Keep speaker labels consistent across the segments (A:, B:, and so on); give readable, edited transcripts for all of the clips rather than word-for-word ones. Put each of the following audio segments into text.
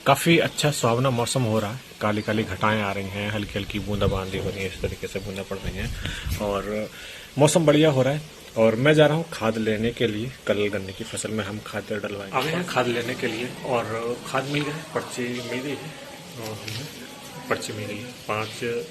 A: काफ़ी अच्छा सुहावना मौसम हो रहा है। काली काली घटाएं आ रही हैं, हल्की हल्की बूंदाबांदी हो रही है, इस तरीके से बूंदा पड़ रही हैं और मौसम बढ़िया हो रहा है। और मैं जा रहा हूँ खाद लेने के लिए। कल गन्ने की फसल में हम खाद डलवाएंगे। आगे हैं खाद लेने के लिए और खाद मिल गई, पर्ची मिल गई है और हमें पर्ची मिल गई है। 5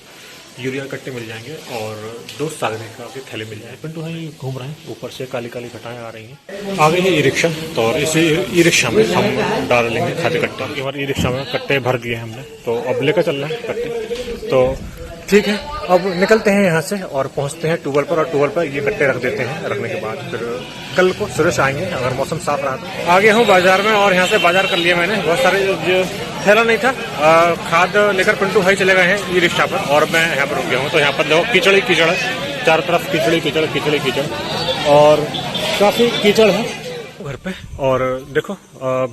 A: यूरिया कट्टे मिल जाएंगे और 2 सागने का के थैले मिल जाएंगे। पिंटू भाई घूम रहे हैं, ऊपर से काली काली घटाएं आ रही हैं। आगे है ई रिक्शा, तो और इसी ई रिक्शा में हम डाल लेंगे खाद कट्टे। एक बार ई रिक्शा में कट्टे भर दिए हमने, तो अब लेकर चल रहे हैं कट्टे। तो ठीक है, अब निकलते हैं यहाँ से और पहुँचते हैं ट्यूबवेल पर, और ट्यूबवेल पर ये कट्टे रख देते हैं। रखने के बाद फिर कल को सुरेश आएंगे अगर मौसम साफ रहा तो। आगे हूँ बाजार में और यहाँ से बाजार कर लिया मैंने। बहुत सारे जो थैला नहीं था, खाद लेकर पिंटू भाई चले गए हैं ई रिक्शा पर और मैं यहाँ पर रुक गया हूँ। तो यहाँ पर देखो कीचड़ ही कीचड़ है, चारों तरफ कीचड़ ही कीचड़, कीचड़ ही कीचड़ और काफ़ी कीचड़ है घर पे। और देखो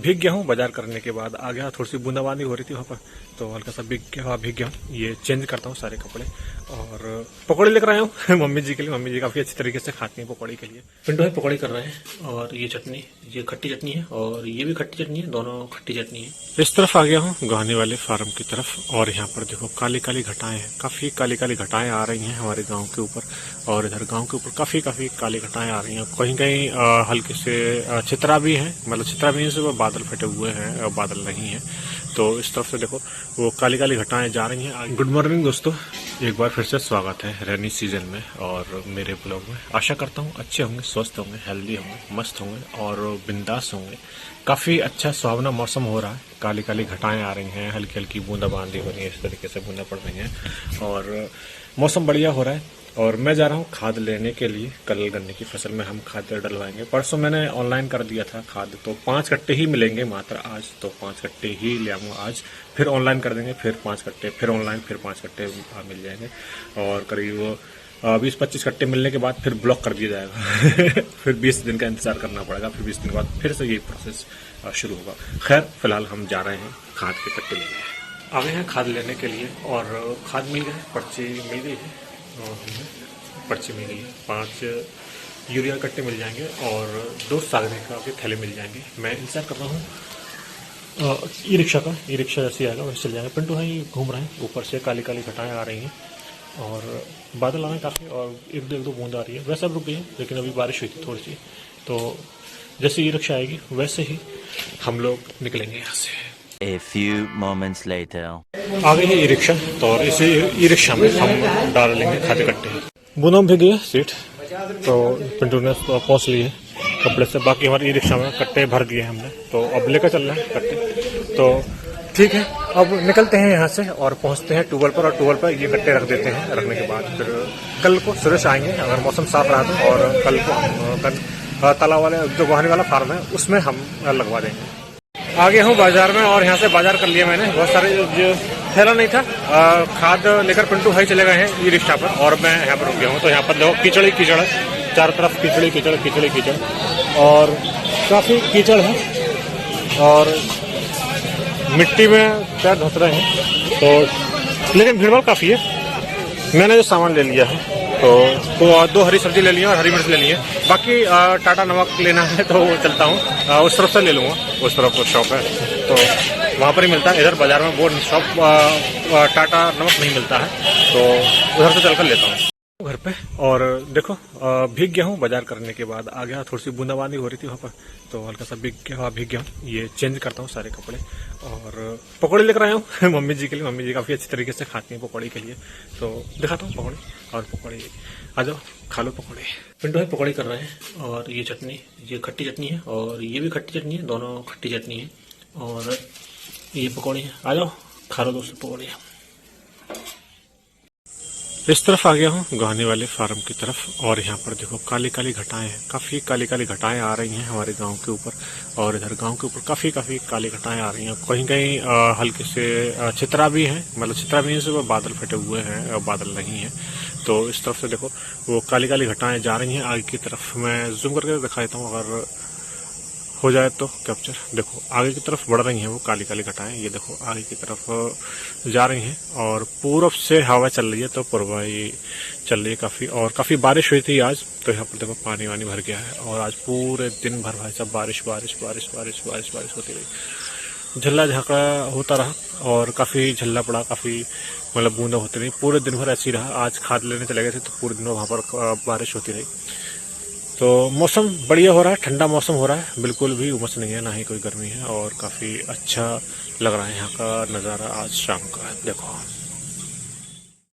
A: भीग गया हूँ बाजार करने के बाद। आ गया, थोड़ी सी बूंदाबांदी हो रही थी वहाँ पर, तो हल्का सा भीग गया हूँ। ये चेंज करता हूँ सारे कपड़े और पकौड़े लेकर आया हूँ मम्मी जी के लिए। मम्मी जी काफ़ी अच्छी तरीके से खाती हैं पकौड़ी के लिए। पिंटू भाई पकौड़ी कर रहे हैं और ये चटनी, ये खट्टी चटनी है और ये भी खट्टी चटनी है, दोनों खट्टी चटनी है। इस तरफ आ गया हूँ गहानी वाले फार्म की तरफ और यहाँ पर देखो काली काली घटाएं हैं। काफ़ी काली काली घटाएं आ रही हैं हमारे गाँव के ऊपर, और इधर गाँव के ऊपर काफ़ी काली घटाएं आ रही हैं। कहीं कहीं हल्के से छितरा भी है, मतलब छितरा भी से वो बादल फटे हुए हैं, बादल नहीं है। तो इस तरफ से देखो वो काली काली घटाएं जा रही हैं। गुड मॉर्निंग दोस्तों, एक बार फिर से स्वागत है रेनी सीजन में और मेरे ब्लॉग में। आशा करता हूँ अच्छे होंगे, स्वस्थ होंगे, हेल्दी होंगे, मस्त होंगे और बिंदास होंगे। काफ़ी अच्छा सुहावना मौसम हो रहा है। काली काली घटाएं आ रही हैं, हल्की हल्की बूंदाबांदी हो रही है, इस तरीके से बूंदा पड़ रही हैं और मौसम बढ़िया हो रहा है। और मैं जा रहा हूँ खाद लेने के लिए। कल गन्ने की फसल में हम खाद डलवाएंगे। परसों मैंने ऑनलाइन कर दिया था खाद, तो 5 कट्टे ही मिलेंगे मात्र आज, तो 5 कट्टे ही ले आऊँगा आज। फिर ऑनलाइन कर देंगे, फिर 5 कट्टे, फिर ऑनलाइन, फिर 5 कट्टे मिल जाएंगे और करीब 20-25 कट्टे मिलने के बाद फिर ब्लॉक कर दिया जाएगा फिर 20 दिन का इंतजार करना पड़ेगा। फिर 20 दिन के बाद फिर से ये प्रोसेस शुरू होगा। खैर फिलहाल हम जा रहे हैं खाद के कट्टे लेने। आगे हैं खाद लेने के लिए और खाद मिल गई, पर्ची मिल गई है और हमें पर्ची मिल गई है। 5 यूरिया कट्टे मिल जाएंगे और 2 सागने का के थैले मिल जाएंगे। मैं इंतजार कर रहा हूँ ई रिक्शा का। ई रिक्शा जैसे आएगा वैसे चल जाएगा। पिंटू भाई घूम रहे हैं, ऊपर से काली काली घटाएं आ रही हैं और बादल आ रहे हैं काफ़ी, और एक दो बूंद आ रही है। वैसे अब रुक गई है, लेकिन अभी बारिश हुई थी थोड़ी सी। तो जैसे ई रिक्शा आएगी वैसे ही हम लोग निकलेंगे यहाँ से।
B: A few moments later.
A: आगे है ई रिक्शा, तो और इसी ई रिक्शा में हम डाल लेंगे खाद कट्टे। बूंदों में भीगी है सीट, तो पिंटू ने पहुँच ली है कपड़े से। बाकी हमारे ई रिक्शा में कट्टे भर दिए हमने, तो अब लेकर चल रहे हैं कट्टे। तो ठीक है, अब निकलते हैं यहाँ से और पहुँचते हैं ट्यूबवेल पर, और ट्यूबवेल पर ये कट्टे रख देते हैं। रखने के बाद फिर कल को सुरेश आएंगे अगर मौसम साफ रहा तो, और कल को हम तालाब वाले जो गुहानी वाला फार्म है उसमें हम लगवा देंगे। आगे हूँ बाजार में और यहाँ से बाजार कर लिया मैंने। बहुत सारे जो थैला नहीं था, खाद लेकर पिंटू भाई चले गए हैं ई रिक्शा पर और मैं यहाँ पर रुक गया हूँ। तो यहाँ पर देखो कीचड़ ही कीचड़ है, चारों तरफ कीचड़ ही कीचड़, कीचड़ ही कीचड़ और काफ़ी कीचड़ है और मिट्टी में पैर धंस रहे हैं। तो लेकिन भीड़ भाड़ काफ़ी है। मैंने जो सामान ले लिया है तो 2 हरी सब्जी ले लिया और हरी मिर्च ले ली है। बाकी टाटा नमक लेना है तो चलता हूँ, उस तरफ से ले लूँगा। उस तरफ शॉप है तो वहाँ पर ही मिलता है। इधर बाजार में वो शॉप टाटा नमक नहीं मिलता है, तो उधर से चलकर लेता हूँ घर पे। और देखो भीग गया हूँ बाजार करने के बाद। आ गया, थोड़ी सी बूंदाबांदी हो रही थी वहाँ पर, तो हल्का सा भीग गया हूँ। ये चेंज करता हूँ सारे कपड़े और पकौड़े लेकर आया हूँ मम्मी जी के लिए। मम्मी जी काफ़ी अच्छी तरीके से खाती हैं पकौड़ी के लिए, तो दिखाता हूँ पकौड़े। और पकौड़े आ जाओ, खा लो पकौड़े। पिंटू भाई पकौड़े कर रहे हैं और ये चटनी, ये खट्टी चटनी है और ये भी खट्टी चटनी है, दोनों खट्टी चटनी है और ये पकौड़े हैं। आ जाओ खा लो दोस्तों पकौड़े। इस तरफ आ गया हूँ गहानी वाले फार्म की तरफ और यहाँ पर देखो काली काली घटाएं हैं। काफ़ी काली काली घटाएं आ रही हैं हमारे गांव के ऊपर, और इधर गांव के ऊपर काफ़ी काली घटाएं आ रही हैं। कहीं कहीं हल्के से छितरा भी है, मतलब छितरा भी से वो बादल फटे हुए हैं, बादल नहीं है। तो इस तरफ से देखो वो काली काली घटाएं जा रही हैं आगे की तरफ। मैं जूम करके दिखा देता हूँ अगर हो जाए तो कैप्चर। देखो आगे की तरफ बढ़ रही हैं वो काली काली घटाएं। ये देखो आगे की तरफ जा रही हैं और पूरब से हवा चल रही है, तो पूर्वाई चल रही है काफ़ी। और काफ़ी बारिश हुई थी आज, तो यहाँ पर देखो पानी वानी भर गया है। और आज पूरे दिन भर भाई साहब बारिश बारिश बारिश बारिश बारिश बारिश होती रही। झल्ला झाका होता रहा और काफ़ी झल्ला पड़ा, काफ़ी मतलब बूंदा होती रही, पूरे दिन भर ऐसे ही रहा। आज खाद लेने चले गए थे तो पूरे दिन वहाँ पर बारिश होती रही। तो मौसम बढ़िया हो रहा है, ठंडा मौसम हो रहा है, बिल्कुल भी उमस नहीं है, ना ही कोई गर्मी है और काफ़ी अच्छा लग रहा है यहाँ का नज़ारा आज शाम का। देखो